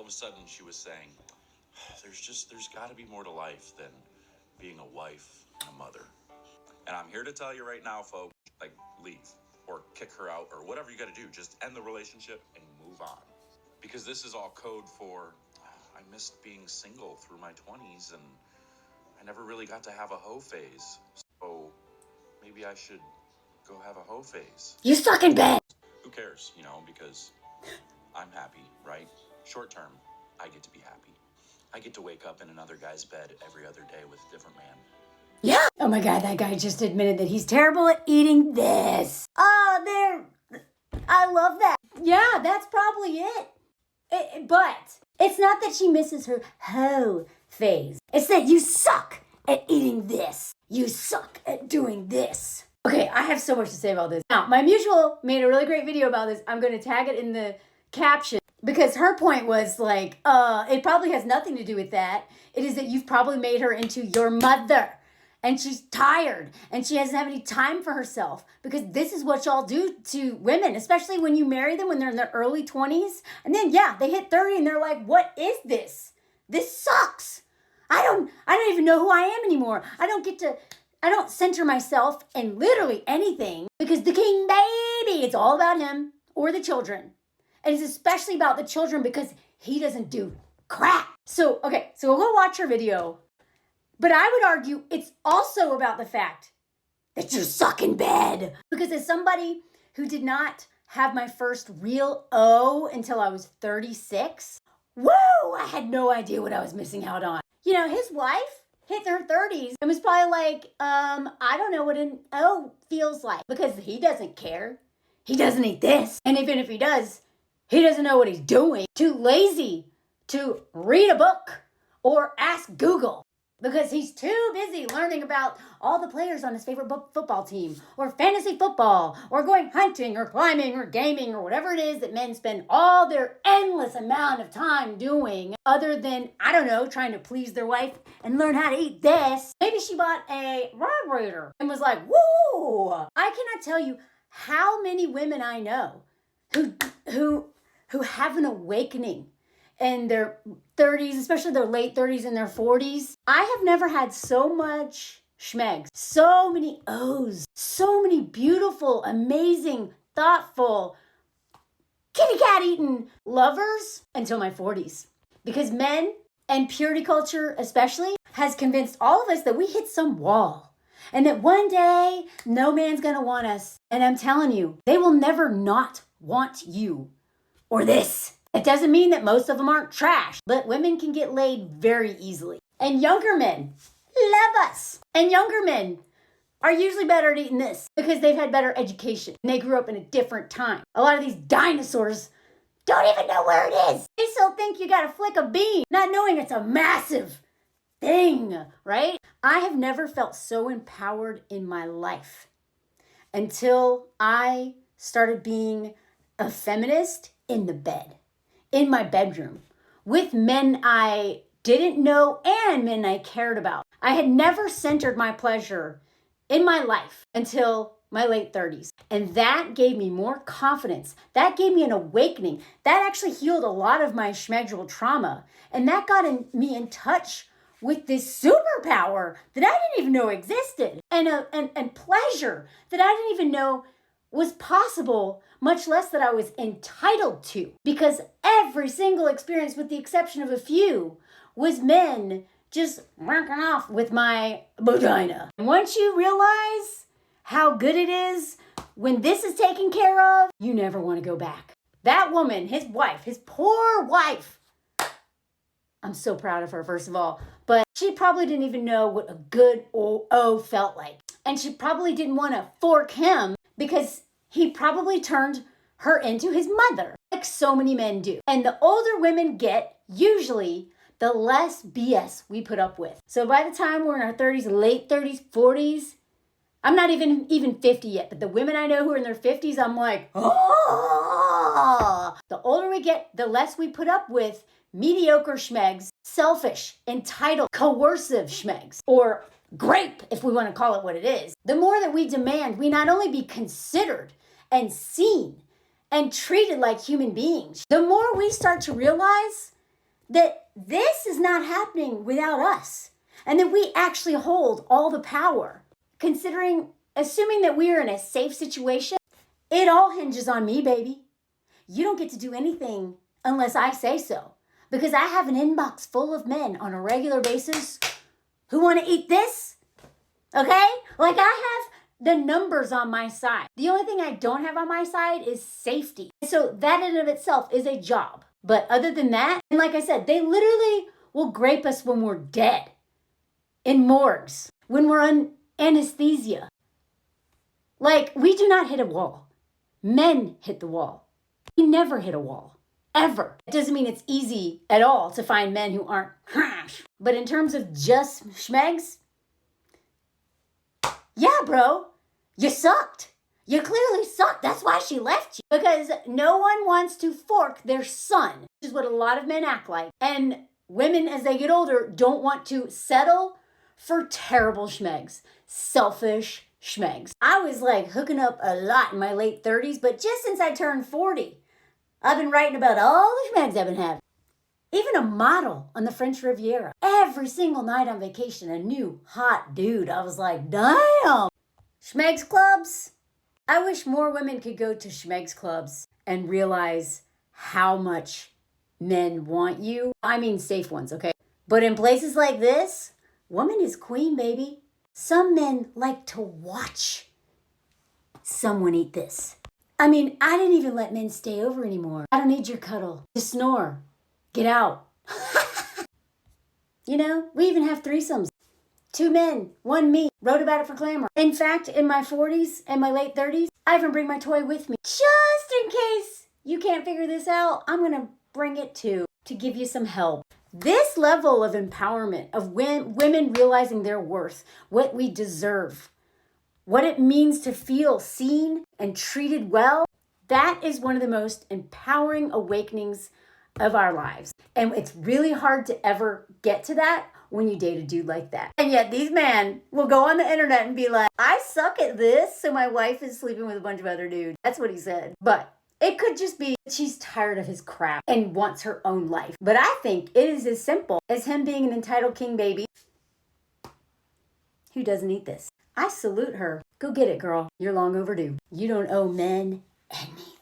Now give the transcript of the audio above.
of a sudden she was saying, there's got to be more to life than being a wife and a mother. And I'm here to tell you right now, folks, like, leave or kick her out or whatever you got to do. Just end the relationship and move on. Because this is all code for, I missed being single through my 20s and I never really got to have a hoe phase. So maybe I should go have a hoe phase. You suck in bed. Who cares, because I'm happy, right? Short term, I get to be happy. I get to wake up in another guy's bed every other day with a different man. Yeah. Oh my God, that guy just admitted that he's terrible at eating this. Oh, I love that. Yeah, that's probably it. But it's not that she misses her hoe phase. It's that you suck at eating this. You suck at doing this. Okay, I have so much to say about this. Now, my mutual made a really great video about this. I'm going to tag it in the caption because her point was like, it probably has nothing to do with that. It is that you've probably made her into your mother. And she's tired and she doesn't have any time for herself because this is what y'all do to women, especially when you marry them when they're in their early 20s. And then, yeah, they hit 30 and they're like, what is this? This sucks. I don't even know who I am anymore. I don't center myself in literally anything because the king baby, it's all about him or the children. And it's especially about the children because he doesn't do crap. So we'll go watch her video. But I would argue it's also about the fact that you suck in bed. Because as somebody who did not have my first real O until I was 36, woo, I had no idea what I was missing out on. His wife hit her 30s and was probably like, I don't know what an O feels like because he doesn't care. He doesn't eat this. And even if he does, he doesn't know what he's doing. Too lazy to read a book or ask Google. Because he's too busy learning about all the players on his favorite football team, or fantasy football, or going hunting, or climbing, or gaming, or whatever it is that men spend all their endless amount of time doing, other than, trying to please their wife and learn how to eat this. Maybe she bought a vibrator and was like, woo! I cannot tell you how many women I know who have an awakening in their 30s, especially their late 30s and their 40s. I have never had so much schmegs, so many O's, so many beautiful, amazing, thoughtful, kitty cat eating lovers until my 40s. Because men and purity culture especially has convinced all of us that we hit some wall and that one day no man's gonna want us. And I'm telling you, they will never not want you or this. It doesn't mean that most of them aren't trash, but women can get laid very easily. And younger men love us. And younger men are usually better at eating this because they've had better education and they grew up in a different time. A lot of these dinosaurs don't even know where it is. They still think you gotta flick a bean, not knowing it's a massive thing, right? I have never felt so empowered in my life until I started being a feminist in the bed. In my bedroom with men I didn't know and men I cared about. I had never centered my pleasure in my life until my late 30s. And that gave me more confidence. That gave me an awakening. That actually healed a lot of my schmegdual trauma. And that got me in touch with this superpower that I didn't even know existed. And pleasure that I didn't even know was possible, much less that I was entitled to. Because every single experience, with the exception of a few, was men just rocking off with my vagina. And once you realize how good it is when this is taken care of, you never want to go back. That woman, his wife, his poor wife, I'm so proud of her, first of all, but she probably didn't even know what a good O felt like. And she probably didn't want to fork him because he probably turned her into his mother, like so many men do. And the older women get, usually, the less BS we put up with. So by the time we're in our 30s, late 30s, 40s, I'm not even 50 yet, but the women I know who are in their 50s, I'm like, oh! The older we get, the less we put up with mediocre schmegs, selfish, entitled, coercive schmegs, or grape, if we want to call it what it is. The more that we demand, we not only be considered and seen and treated like human beings, the more we start to realize that this is not happening without us, and that we actually hold all the power. Assuming that we are in a safe situation, it all hinges on me, baby. You don't get to do anything unless I say so, because I have an inbox full of men on a regular basis who want to eat this, okay? Like, I have the numbers on my side. The only thing I don't have on my side is safety. So that in and of itself is a job. But other than that, and like I said, they literally will grape us when we're dead, in morgues, when we're on anesthesia. Like, we do not hit a wall. Men hit the wall. We never hit a wall, ever. It doesn't mean it's easy at all to find men who aren't crash. But in terms of just schmegs, yeah, bro, you sucked. You clearly sucked. That's why she left you. Because no one wants to fork their son, which is what a lot of men act like. And women, as they get older, don't want to settle for terrible schmegs. Selfish schmegs. I was like hooking up a lot in my late 30s, but just since I turned 40, I've been writing about all the schmegs I've been having. Even a model on the French Riviera. Every single night on vacation, a new hot dude. I was like, damn. Schmegs clubs. I wish more women could go to schmegs clubs and realize how much men want you. I mean safe ones, okay? But in places like this, woman is queen, baby. Some men like to watch someone eat this. I mean, I didn't even let men stay over anymore. I don't need your cuddle. Just snore. Get out. You know, we even have threesomes. 2 men, 1 me. Wrote about it for Glamour. In fact, in my 40s and my late 30s, I even bring my toy with me. Just in case you can't figure this out, I'm going to bring it too, to give you some help. This level of empowerment, of women realizing their worth, what we deserve, what it means to feel seen and treated well, that is one of the most empowering awakenings of our lives. And it's really hard to ever get to that when you date a dude like that. And yet these men will go on the internet and be like, I suck at this, so my wife is sleeping with a bunch of other dudes. That's what he said. But it could just be she's tired of his crap and wants her own life. But I think it is as simple as him being an entitled king baby who doesn't eat this. I salute her. Go get it, girl. You're long overdue. You don't owe men anything.